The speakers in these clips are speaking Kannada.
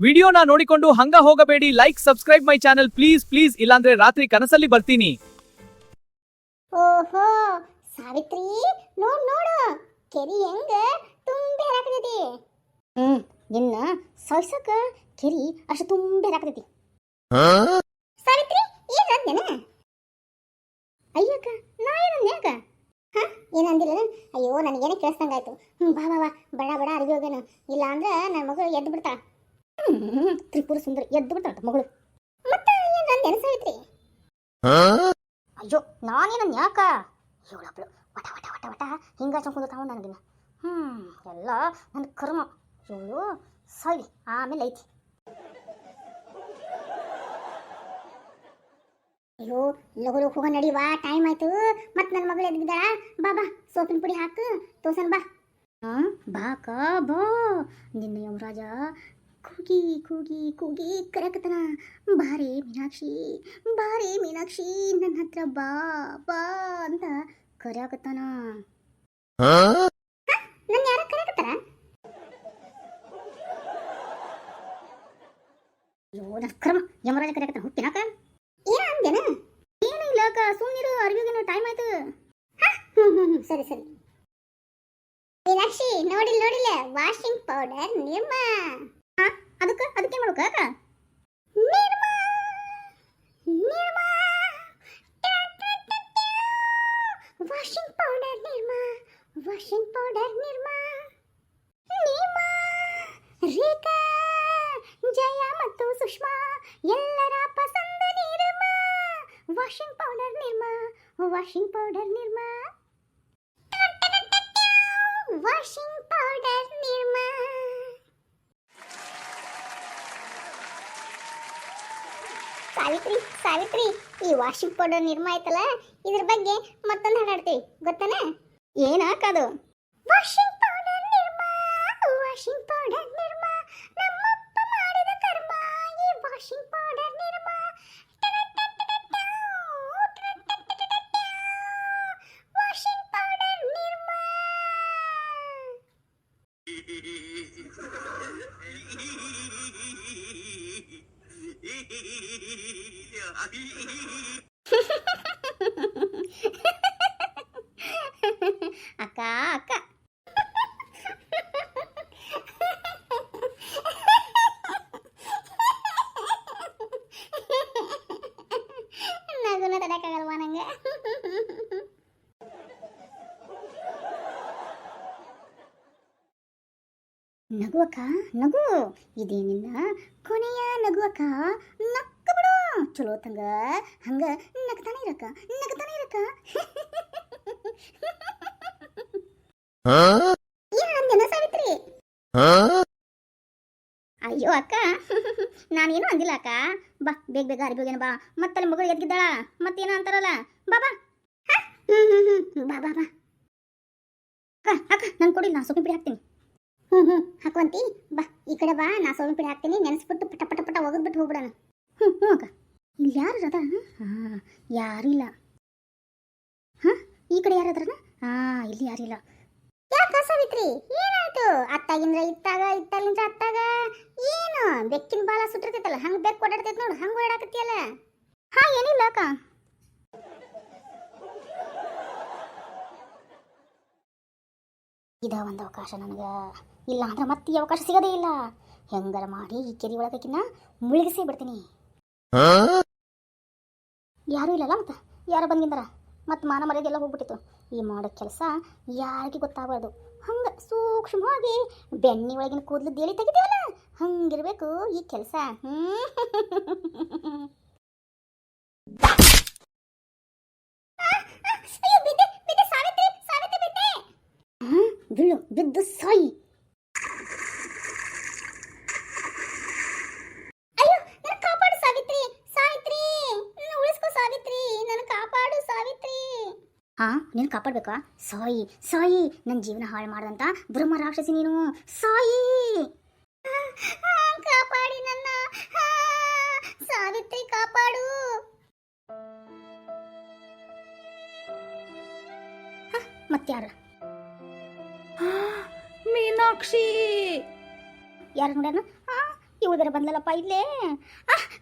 ವಿಡಿಯೋನ ನೋಡಿಕೊಂಡು ಹಂಗ ಹೋಗಬೇಡಿ. Like subscribe my channel please ಇಲ್ಲಾಂದ್ರೆ ರಾತ್ರಿ ಕನಸಲ್ಲಿ ಬರ್ತೀನಿ. ಓಹೋ ಸಾವಿತ್ರಿ, ನೋಡು ಕೆರಿ ಹೆಂಗ ತುಂಬಿ ಹರಾಕತೈತಿ. ನಿನ್ನ ಸೊಯ್ಸಕ ಕೆರಿ ಅಷ್ಟು ತುಂಬಿ ಹರಾಕತೈತಿ. ಸಾವಿತ್ರಿ ಏನಂದೇನ? ಅಯ್ಯಕ್ಕ ನಾ ಏನಂದ್ಯಾಕ? ಏನಂದಿಲ್ಲ? ಅಯ್ಯೋ ನನಗೇನೆ ಕೇಳಿಸ್ದಂಗಾಯ್ತು. ಬಾ ಬಡ ಅರಿವಿ ಹೋಗೇನು, ಇಲ್ಲ ಅಂದ್ರೆ ನನ್ನ ಮಗಳು ಎದ್ದು ಬಿಡ್ತಾಳ. ತ್ರಿಪುರ ಸುಂದರಿ ಎದ್ದು ಬಿಡ್ತಾಳ ಮಗಳು. ಮತ್ತೆ ಏನಂದೇನ ಸಾವಿತ್ರಿ? ಅಯ್ಯೋ ನಾನೇನನ್ ಯಾಕ ಇವಳೊಬ್ಳು ವಟ ವಟ ವಟ ವಟ ಹಿಂಗ ಚಂಕುಂದು ತಾವು ನನಗಿನ. ಎಲ್ಲ ನನ್ನ ಕರ್ಮ. ಇವಳು ಸಾಯ್ಲಿ ಆಮೇಲೆ ಐತಿ. ಅಯ್ಯೋ ಲಗು ಹೋಗ ನಡಿವಾ, ಟೈಮ್ ಆಯ್ತು. ಮತ್ತೆ ನನ್ನ ಮಗಳು ಎದ್ದಿದ್ದಾಳ. ಬಾ ಸೋಪಿನ ಪುಡಿ ಹಾಕು ತೋಸನ್ ಬಾ. ಬಾಕ ಬಾ. ನಿನ್ನ ಯಮರಾಜ ಕೂಗಿ ಕೂಗಿ ಕೂಗಿ ಕರಕತನ. ಬಾರೇ ಮೀನಾಕ್ಷಿ ನನ್ನ ಹತ್ರ ಬಾ ಬಾ ಅಂತ ಕರ್ಯಾಕತ್ತಾನ. ನನ್ನ ಯಾರ ಕರ್ಯಾಕತ್ತಾರ? ಅಯ್ಯೋ ನನ್ನ ಕರ್ಮ, ಯಮರಾಜ ಕರ್ಯಾಕತ್ತಾನ. ಹುಟ್ಟಿನಾಕ ಏನ ಅಂದೇನ? ಏನು ಇಲ್ಲಕ್ಕ, ಸುಮ್ಮನಿರು, ಅರಿವಿಗೇನು ಟೈಮ್ ಆಯ್ತು. ಸರಿ ಮೀನಾಕ್ಷಿ ನೋಡಿಲ್ಲ ವಾಷಿಂಗ್ ಪೌಡರ್ ನಿರ್ಮಾ. ಅದಕ್ಕೆ ಮಾಡ್ಬೇಕ? ನಿರ್ಮಾ ವಾಷಿಂಗ್ ಪೌಡರ್ ನಿರ್ಮಾ ರೇಖಾ ಜಯ ಮತ್ತು ಸುಷ್ಮಾ ಎಲ್ಲರ ಪಸಂದ Nirma. Washing powder Nirma washing powder Nirma. Savitri ಈ ವಾಷಿಂಗ್ ಪೌಡರ್ ನಿರ್ಮಾ ಐತಲ್ಲ, ಇದ್ರ ಬಗ್ಗೆ ಮತ್ತೊಂದು ಹಾಡಾಡ್ತೀವಿ ಗೊತ್ತಾನೆ? ಏನಾಕದು? ವಾಷಿಂಗ್ ಪೌಡರ್ ನಿರ್ಮಾ ನಮ್ಮಪ್ಪ ಮಾಡಿದ ಕರ್ಮ ಈ washing powder Nirma. Washing powder Nirma. ಅಕ್ಕ ನಗುನ ತಡಕ್ಕಾಗಲ್ವಾ ನಂಗೆ? ನಗುವಕ್ಕ ನಗು, ಇದೇ ನಿನ್ನ ಕೊನೆಯ ನಗುವಕ್ಕ. ನಕ್ಕ ಬಿಡು ಚಲೋ ತಂಗ, ಹಂಗ ನಗ್ತಾನೆ ಇರಕ್ಕ. ಏನಂದೇನ ಸಾವಿತ್ರಿ? ಅಯ್ಯೋ ಅಕ್ಕ ನಾನೇನು ಅಂದಿಲ್ಲ ಅಕ್ಕ. ಬಾ ಬೇಗ ಅರಿವಿ ಹೋಗ್ಯಾನ ಬಾ. ಮತ್ತಲ್ಲಿ ಮಗಳು ಎದ್ಗಿದ್ದಾಳ, ಮತ್ತೇನ ಅಂತಾರಲ್ಲ. ಬಾ ಅಕ್ಕ ನನ್ ಕೊಡಿ, ನಾ ಸೊಪ್ಪಿನ ಪುಡಿ ಹಾಕ್ತೀನಿ. ಹಾಕುವಂತಿ ಬಾ, ಈ ಕಡೆ ಬಾ. ನಾ ಸೋವಿನ ಪುಡಿ ಹಾಕ್ತೀನಿ, ನೆನೆಸ್ಬಿಟ್ಟು ಪಟ ಪಟ ಒಗದ್ಬಿಟ್ಟು ಹೋಗ್ಬಿಡೋಣ. ಅಕ್ಕ ಇಲ್ಲಿ ಯಾರು ಅದ? ಯಾರು ಇಲ್ಲ. ಈ ಕಡೆ ಯಾರದ್ರನ? ಇಲ್ಲಿ ಯಾರಿಲ್ಲ. ಯಾಕ ಸಾವಿತ್ರಿ ಏನಾಯ್ತು? ಅತ್ತಾಗಿಂದ್ರ ಇತ್ತಾಲಿಂದ್ರ ಅತ್ತಾಗ ಏನು ಬೆಕ್ಕಿನ ಬಾಲ ಸುಟ್ಟಿರ್ತೈತಲ್ಲ, ಹಂಗ ಬೆಕ್ಕು ಓಡಾಡ್ತೈತಿ ನೋಡು, ಹಂಗ ಓಡಾಡಕತ್ತಿಯಲ್ಲ. ಏನಿಲ್ಲ ಅಕ್ಕ. ಇದ ಒಂದು ಅವಕಾಶ ನನಗೆ, ಇಲ್ಲ ಅಂದ್ರೆ ಮತ್ತೆ ಈ ಅವಕಾಶ ಸಿಗೋದೇ ಇಲ್ಲ. ಹೆಂಗಾರ ಮಾಡಿ ಈ ಕೆರಿ ಒಳಗಕ್ಕಿನ್ನ ಮುಳುಗಿಸೇ ಬಿಡ್ತೀನಿ. ಯಾರೂ ಇಲ್ಲಲ್ಲ, ಮತ್ತೆ ಯಾರು ಬಂದಿದ್ದಾರ, ಮತ್ತೆ ಮಾನ ಮರ್ಯಾದೆ ಎಲ್ಲ ಹೋಗ್ಬಿಟ್ಟಿತ್ತು. ಈ ಮಾಡೋ ಕೆಲಸ ಯಾರಿಗೆ ಗೊತ್ತಾಗಬಾರ್ದು. ಹಂಗೆ ಸೂಕ್ಷ್ಮವಾಗಿ ಬೆಣ್ಣಿ ಒಳಗಿನ ಕೂದಲು ದೇಳಿ ತೆಗಿತೀವಲ್ಲ, ಹಂಗಿರ್ಬೇಕು ಈ ಕೆಲಸ. ಬಿದ್ದು ಸಾಯಿ. ಅಯ್ಯೋ ನನ್ನ ಕಾಪಾಡು ಸಾವಿತ್ರಿ, ನನ್ನ ಉಳಿಸ್ಕೋ ಸಾವಿತ್ರಿ, ನನ್ನ ಕಾಪಾಡು ಸಾವಿತ್ರಿ. ನೀನು ಕಾಪಾಡ್ಬೇಕಾ? ಸಾಯಿ ನನ್ನ ಜೀವನ ಹಾಳು ಮಾಡಿದಂತ ಬ್ರಹ್ಮ ರಾಕ್ಷಸಿ ನೀನು. ಸಾಯಿ ಕಾಪಾಡಿ ನನ್ನ ಸಾವಿತ್ರಿ, ಕಾಪಾಡು. ಮತ್ಯಾರ? ಮೀನಾಕ್ಷಿ. ಯಾರು ನೋಡ್ಯಾನ? ಇವಳದರ ಬಂದ್ಲಲ್ಲಪ್ಪ ಇಲ್ಲೇ.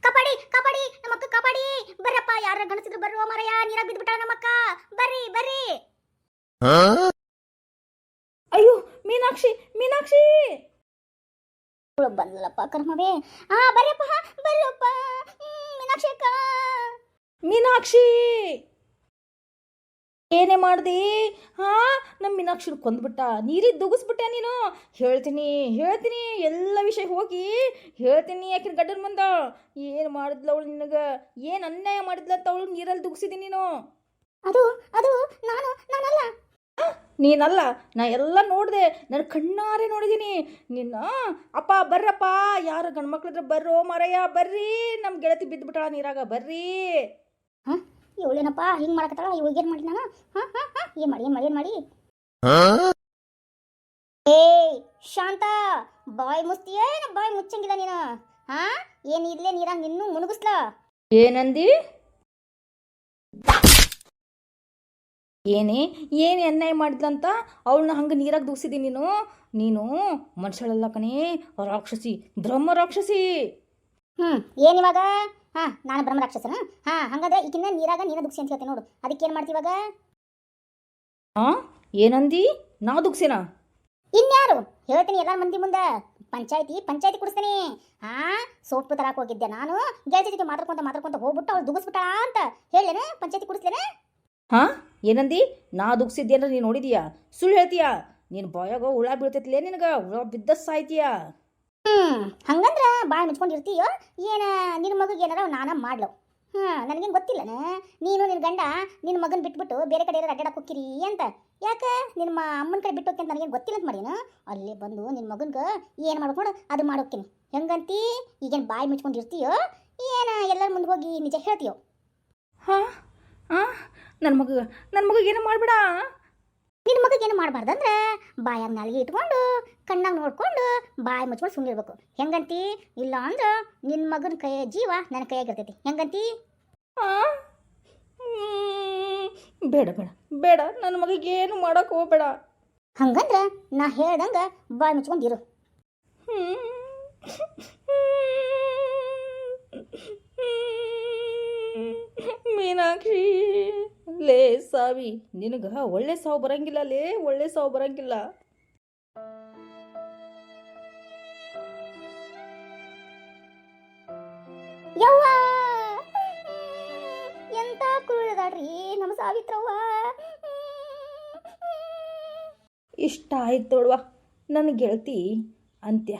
ಕಬಡ್ಡಿ ಕಬಡ್ಡಿ ನಮ್ಮಕ್ಕ ಕಬಡ್ಡಿ. ಬರ್ರಪ್ಪ ಯಾರ ಗಣಸಿದ್ರು ಬರುವ ಮರಯ, ನೀರಾಗ ಬಿದ್ದುಬಿಟ್ಟಾಳ ನಮ್ಮಕ್ಕ. ಬರ್ರಿ ಬರ್ರಿ. ಅಯ್ಯೋ ಮೀನಾಕ್ಷಿ ಮೀನಾಕ್ಷಿ ಇವಳು ಬಂದ್ಲಲ್ಲಪ್ಪ ಕರ್ಮವೇ. ಬರ್ರಪ್ಪ ಬರ್ರಪ್ಪ. ಮೀನಾಕ್ಷಿ ಅಕ್ಕ. ಮೀನಾಕ್ಷಿ ಏನೇ ಮಾಡ್ದಿ? ನಮ್ಮ ಮೀನಾಕ್ಷಿನ ಕೊಂದ್ಬಿಟ್ಟ, ನೀರಿಗೆ ದುಗಿಸ್ಬಿಟ್ಟೆ ನೀನು. ಹೇಳ್ತೀನಿ ಹೇಳ್ತೀನಿ ಎಲ್ಲ ವಿಷಯ ಹೋಗಿ ಹೇಳ್ತೀನಿ. ಯಾಕಿನ ಗಡ್ಡನ ಮುಂದ ಏನು ಮಾಡಿದ್ಲ ಅವಳು ನಿನಗೆ? ಏನು ಅನ್ಯಾಯ ಮಾಡಿದ್ಲ ಅಂತ ಅವಳು ನೀರಲ್ಲಿ ದುಗಿಸಿದಿ ನೀನು? ಅದು ಅದು ನಾನಲ್ಲ. ನೀನಲ್ಲ, ನಾ ಎಲ್ಲ ನೋಡಿದೆ, ನನ್ನ ಕಣ್ಣಾರೆ ನೋಡಿದ್ದೀನಿ ನಿನ್ನ. ಅಪ್ಪ ಬರ್ರಪ್ಪ, ಯಾರು ಗಂಡ್ಮಕ್ಳಿದ್ರೆ ಬರ್ರೋ ಮಾರಯ್ಯ, ಬರ್ರಿ, ನಮ್ಮ ಗೆಳತಿ ಬಿದ್ದುಬಿಟ್ಟಾಳ ನೀರಾಗ, ಬರ್ರಿ. ಇವಳೇನಪ್ಪ ಹಿಂಗೆ ಮಾಡಕತ್ತಾಳ? ಇವಾಗೇನು ಮಾಡಿ ನಾನು? ಏನು ಮಾಡಿ ಏಯ್ ಶಾಂತ, ಬಾಯ್ ಮುಸ್ತಿಯೇನ ಬಾಯ್ ಮುಚ್ಚಂಗಿಲ್ಲ ನೀನು? ಏನು ಇಲ್ಲೇ ನೀರಾಗ ನಿನ್ನೂ ಮುಳುಗಿಸ್ಲಾ? ಏನಂದಿ? ಏನೇ ಅನ್ಯಾಯ ಮಾಡಿದ್ಲಂತ ಅವಳನ್ನ ಹಂಗೆ ನೀರಾಗ ದೂಸಿದಿ ನೀನು? ನೀನು ಮನುಷ್ಯಳಲ್ಲ ಕಣೇ, ರಾಕ್ಷಸಿ, ಬ್ರಹ್ಮ ರಾಕ್ಷಸಿ. ಏನಿವಾಗ? ನಾನು ಬ್ರಹ್ಮ ರಾಕ್ಷಸನ? ಹಂಗಾದ್ರೆ ಈಗಿನ ನೀರಾಗ ನೀನ ದುಗ್ಸಿ ಅಂತ ಹೇಳ್ತೀನಿ ನೋಡು. ಅದಕ್ಕೇನು ಮಾಡ್ತೀವಾಗ? ಏನಂದಿ? ನಾ ದುಗ್ಸಿನ? ಇನ್ಯಾರು ಹೇಳ್ತೀನಿ ಎಲ್ಲಾರ ಮಂದಿ ಮುಂದೆ. ಪಂಚಾಯತಿ ಕುಡಿಸ್ತೀನಿ. ಸೋಪು ತರಕ್ಕೆ ಹೋಗಿದ್ದೆ ನಾನು, ಗೆಳತಿ ಜೊತೆ ಮಾತಾಡ್ಕೊಂತ ಹೋಗ್ಬಿಟ್ಟು ಅವಳು ದುಗಿಸ್ಬಿಟ್ಟಾಳ ಅಂತ ಹೇಳೇನೆ. ಪಂಚಾಯತಿ ಕುಡಿಸ್ಲೇನೆ? ಏನಂದಿ? ನಾ ದುಗ್ಸಿದ್ಯೇನ ನೀನು ನೋಡಿದೀಯಾ? ಸುಳ್ಳು ಹೇಳ್ತೀಯಾ? ನೀನು ಬಾಯಾಗ ಹುಳ ಬೀಳ್ತೈತಿಲೇ ನಿನಗ, ಹುಳ ಬಿದ್ದ ಸಾಯ್ತೀಯ. ಹಂಗಂದ್ರೆ ಬಾಯ್ ಮುಚ್ಕೊಂಡಿರ್ತೀಯೋ ಏನ? ನಿನ್ನ ಮಗಗೆ ಏನಾರ ನಾನ ಮಾಡ್ಲು? ನನಗೇನು ಗೊತ್ತಿಲ್ಲನ ನೀನು ನಿನ್ನ ಗಂಡ ನಿನ್ನ ಮಗನ ಬಿಟ್ಬಿಟ್ಟು ಬೇರೆ ಕಡೆ ಏನಾರು ಅಡ್ಡಾಡಕ್ಕೆ ಹೋಗ್ತೀರಿ ಅಂತ. ಯಾಕೆ ನಿಮ್ಮ ಅಮ್ಮನ ಕಡೆ ಬಿಟ್ಟು ಹೋಗ್ತೀನಿ ಅಂತ ನನಗೇನು ಗೊತ್ತಿಲ್ಲ ಅಂತ ಮಾಡೀನು. ಅಲ್ಲೇ ಬಂದು ನಿನ್ನ ಮಗನ್ಗೆ ಏನು ಮಾಡ್ಕೊಂಡು ಅದು ಮಾಡೋಕ್ತೀನಿ. ಹೆಂಗಂತಿ? ಈಗೇನು ಬಾಯಿ ಮುಚ್ಕೊಂಡಿರ್ತೀಯೋ ಏನ ಎಲ್ಲರ ಮುಂದೆ ಹೋಗಿ ನಿಜ ಹೇಳ್ತೀಯೋ? ನನ್ನ ಮಗ ಏನು ಮಾಡಬೇಡ. ನಿನ್ನ ಮಗಗೇನು ಮಾಡಬಾರ್ದಂದ್ರೆ ಬಾಯಾಗ ನಾಳಿಗೆ ಇಟ್ಕೊಂಡು ಕಣ್ಣಾಗ ನೋಡ್ಕೊಂಡು ಬಾಯಿ ಮುಚ್ಕೊಂಡು ಸುಮ್ಮನಿರ್ಬೇಕು. ಹೆಂಗಂತಿ? ಇಲ್ಲ ಅಂದ್ರೆ ನಿನ್ನ ಮಗನ ಕೈ ಜೀವ ನನ್ನ ಕೈಯಾಗಿರ್ತೈತಿ. ಹೆಂಗಂತಿ? ಬೇಡ ಬೇಡ ಬೇಡ, ನನ್ನ ಮಗಿಗೆ ಏನು ಮಾಡೋಕೆ ಹೋಗ್ಬೇಡ. ಹಂಗಂದ್ರೆ ನಾ ಹೇಳ್ದಂಗೆ ಬಾಯಿ ಮುಚ್ಕೊಂಡಿರು. ಮೀನಾಕ್ಷಿ, ಲೇ ಸಾವಿ, ನಿನಗ ಒಳ್ಳೆ ಸಾವು ಬರಂಗಿಲ್ಲ ಲೇ, ಒಳ್ಳೆ ಸಾವು ಬರಂಗಿಲ್ಲ. ಯವ್ವ ಎಂತ ಕುರುಳದಾಡ್ರಿ ನಮ್ಮ ಸಾವಿತ್ರವ್ವ. ಇಷ್ಟ ಆಯ್ತು ನೋಡುವ ನನ್ನ ಗೆಳತಿ ಅಂತ್ಯ.